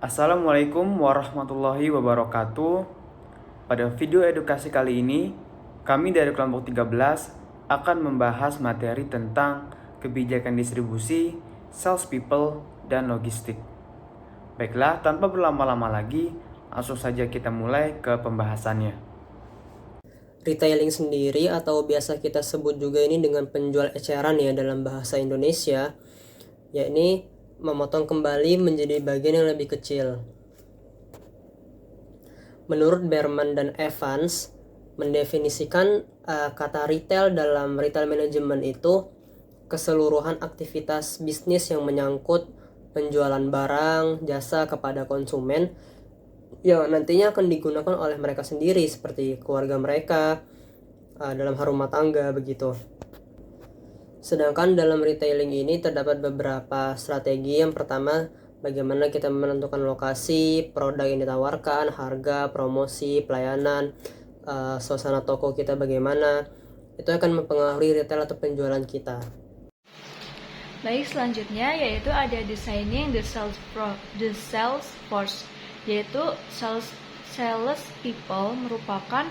Assalamualaikum warahmatullahi wabarakatuh. Pada video edukasi kali ini, kami dari kelompok 13 akan membahas materi tentang kebijakan distribusi, sales people, dan logistik. Baiklah, tanpa berlama-lama lagi, langsung saja kita mulai ke pembahasannya. Retailing sendiri atau biasa kita sebut juga ini dengan penjual eceran ya dalam bahasa Indonesia, yakni memotong kembali menjadi bagian yang lebih kecil. Menurut Berman dan Evans, mendefinisikan kata retail dalam retail management itu keseluruhan aktivitas bisnis yang menyangkut penjualan barang, jasa kepada konsumen yang nantinya akan digunakan oleh mereka sendiri seperti keluarga mereka dalam rumah tangga begitu. Sedangkan dalam retailing ini terdapat beberapa strategi. Yang pertama, bagaimana kita menentukan lokasi, produk yang ditawarkan, harga, promosi, pelayanan, suasana toko kita bagaimana. Itu akan mempengaruhi retail atau penjualan kita. Baik, selanjutnya yaitu ada designing the sales force, yaitu sales people merupakan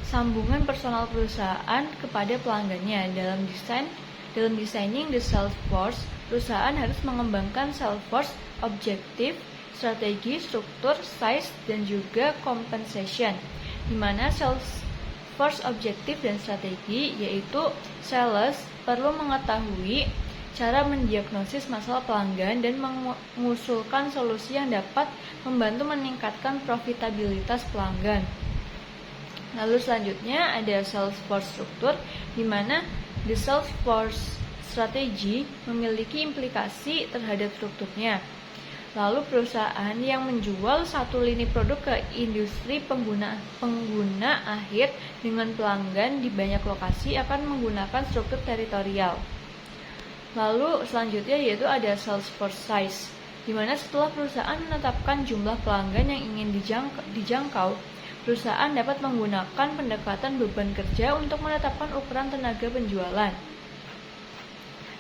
sambungan personal perusahaan kepada pelanggannya. Dalam designing the sales force, perusahaan harus mengembangkan sales force objektif, strategi, struktur, size, dan juga compensation. Di mana sales force objektif dan strategi yaitu sales perlu mengetahui cara mendiagnosis masalah pelanggan dan mengusulkan solusi yang dapat membantu meningkatkan profitabilitas pelanggan. Lalu selanjutnya ada sales force struktur, di mana the sales force strategi memiliki implikasi terhadap strukturnya. Lalu perusahaan yang menjual satu lini produk ke industri pengguna akhir dengan pelanggan di banyak lokasi akan menggunakan struktur teritorial. Lalu selanjutnya yaitu ada sales force size, di mana setelah perusahaan menetapkan jumlah pelanggan yang ingin dijangkau, perusahaan dapat menggunakan pendekatan beban kerja untuk menetapkan ukuran tenaga penjualan.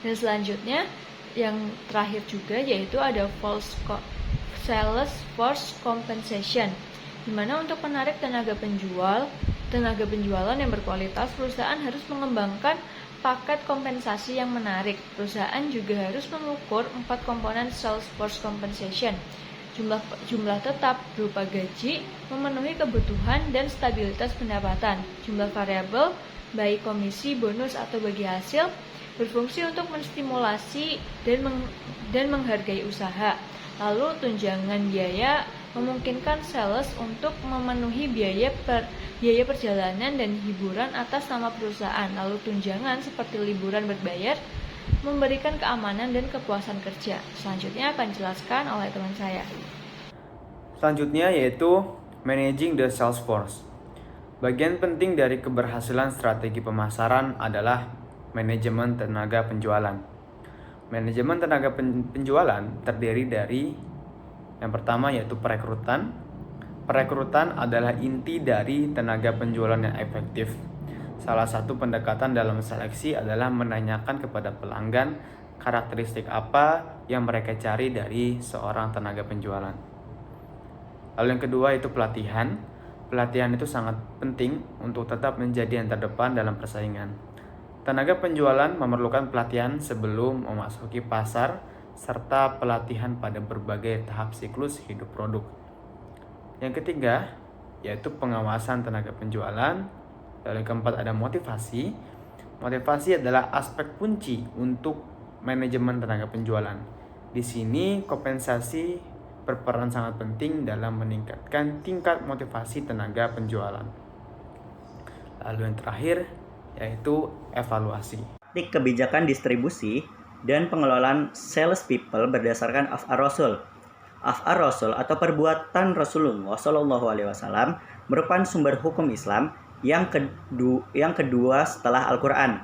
Dan selanjutnya, yang terakhir juga yaitu ada sales force compensation, di mana untuk menarik tenaga penjualan yang berkualitas, perusahaan harus mengembangkan paket kompensasi yang menarik. Perusahaan juga harus mengukur 4 komponen sales force compensation. Jumlah tetap berupa gaji, memenuhi kebutuhan dan stabilitas pendapatan. Jumlah variabel, baik komisi, bonus atau bagi hasil, berfungsi untuk menstimulasi dan menghargai usaha. Lalu tunjangan biaya memungkinkan sales untuk memenuhi biaya perjalanan dan hiburan atas nama perusahaan. Lalu tunjangan seperti liburan berbayar memberikan keamanan dan kepuasan kerja. Selanjutnya akan dijelaskan oleh teman saya. Selanjutnya yaitu managing the sales force. Bagian penting dari keberhasilan strategi pemasaran adalah manajemen tenaga penjualan. Manajemen tenaga penjualan terdiri dari yang pertama yaitu perekrutan. Perekrutan adalah inti dari tenaga penjualan yang efektif. Salah satu pendekatan dalam seleksi adalah menanyakan kepada pelanggan karakteristik apa yang mereka cari dari seorang tenaga penjualan. Lalu yang kedua itu pelatihan. Pelatihan itu sangat penting untuk tetap menjadi yang terdepan dalam persaingan. Tenaga penjualan memerlukan pelatihan sebelum memasuki pasar serta pelatihan pada berbagai tahap siklus hidup produk. Yang ketiga yaitu pengawasan tenaga penjualan. Lalu yang keempat ada motivasi. Motivasi adalah aspek kunci untuk manajemen tenaga penjualan. Di sini kompensasi berperan sangat penting dalam meningkatkan tingkat motivasi tenaga penjualan. Lalu yang terakhir yaitu evaluasi. Kebijakan distribusi dan pengelolaan sales people berdasarkan Af'ar Rasul. Af'ar Rasul atau perbuatan Rasulullah SAW merupakan sumber hukum Islam yang kedua setelah Al-Quran.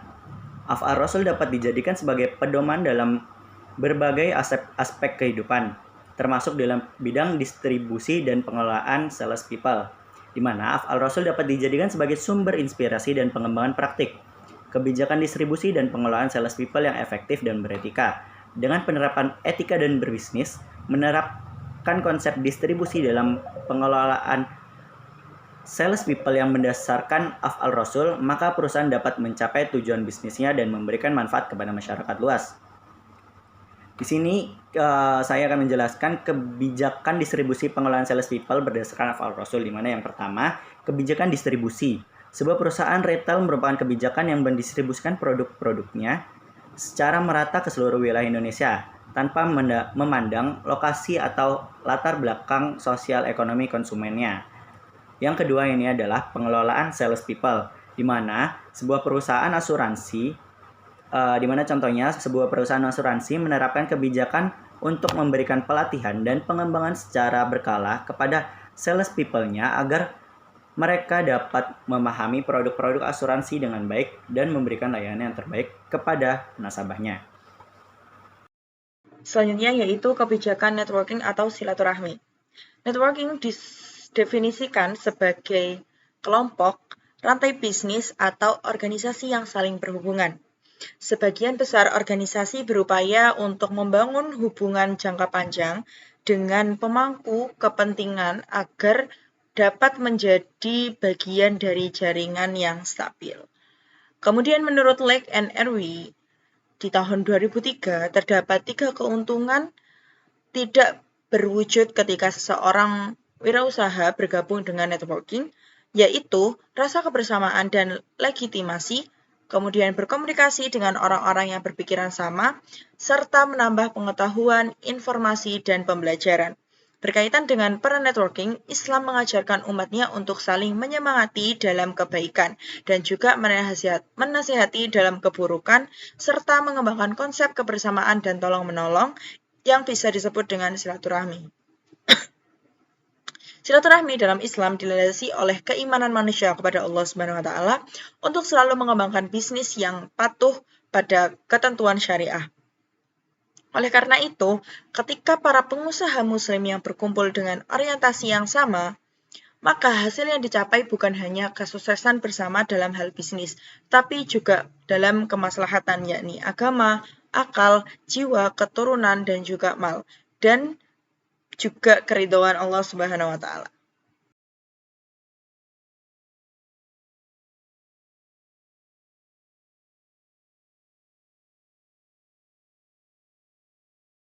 Af'ar Rasul dapat dijadikan sebagai pedoman dalam berbagai aspek kehidupan, termasuk dalam bidang distribusi dan pengelolaan sales people, di mana Af'al Rasul dapat dijadikan sebagai sumber inspirasi dan pengembangan praktik kebijakan distribusi dan pengelolaan sales people yang efektif dan beretika. Dengan penerapan etika dan berbisnis, menerapkan konsep distribusi dalam pengelolaan sales people yang berdasarkan af'al Rasul, maka perusahaan dapat mencapai tujuan bisnisnya dan memberikan manfaat kepada masyarakat luas. Di sini saya akan menjelaskan kebijakan distribusi pengelolaan sales people berdasarkan af'al Rasul, di mana yang pertama, kebijakan distribusi. Sebuah perusahaan retail merupakan kebijakan yang mendistribusikan produk-produknya secara merata ke seluruh wilayah Indonesia tanpa memandang lokasi atau latar belakang sosial ekonomi konsumennya. Yang kedua ini adalah pengelolaan sales people, di mana sebuah perusahaan asuransi, di mana contohnya sebuah perusahaan asuransi menerapkan kebijakan untuk memberikan pelatihan dan pengembangan secara berkala kepada sales people-nya agar mereka dapat memahami produk-produk asuransi dengan baik dan memberikan layanan yang terbaik kepada nasabahnya. Selanjutnya yaitu kebijakan networking atau silaturahmi. Networking didefinisikan sebagai kelompok, rantai bisnis, atau organisasi yang saling berhubungan. Sebagian besar organisasi berupaya untuk membangun hubungan jangka panjang dengan pemangku kepentingan agar dapat menjadi bagian dari jaringan yang stabil. Kemudian menurut Lake and Irwin, di tahun 2003 terdapat 3 keuntungan tidak berwujud ketika seseorang wirausaha bergabung dengan networking, yaitu rasa kebersamaan dan legitimasi, kemudian berkomunikasi dengan orang-orang yang berpikiran sama, serta menambah pengetahuan, informasi, dan pembelajaran. Berkaitan dengan peran networking, Islam mengajarkan umatnya untuk saling menyemangati dalam kebaikan dan juga menasihati dalam keburukan, serta mengembangkan konsep kebersamaan dan tolong-menolong yang bisa disebut dengan silaturahmi. Silaturahmi dalam Islam dilandasi oleh keimanan manusia kepada Allah Subhanahu wa taala untuk selalu mengembangkan bisnis yang patuh pada ketentuan syariah. Oleh karena itu, ketika para pengusaha muslim yang berkumpul dengan orientasi yang sama, maka hasil yang dicapai bukan hanya kesuksesan bersama dalam hal bisnis, tapi juga dalam kemaslahatan, yakni agama, akal, jiwa, keturunan, dan juga mal, dan juga keridhaan Allah Subhanahu wa taala.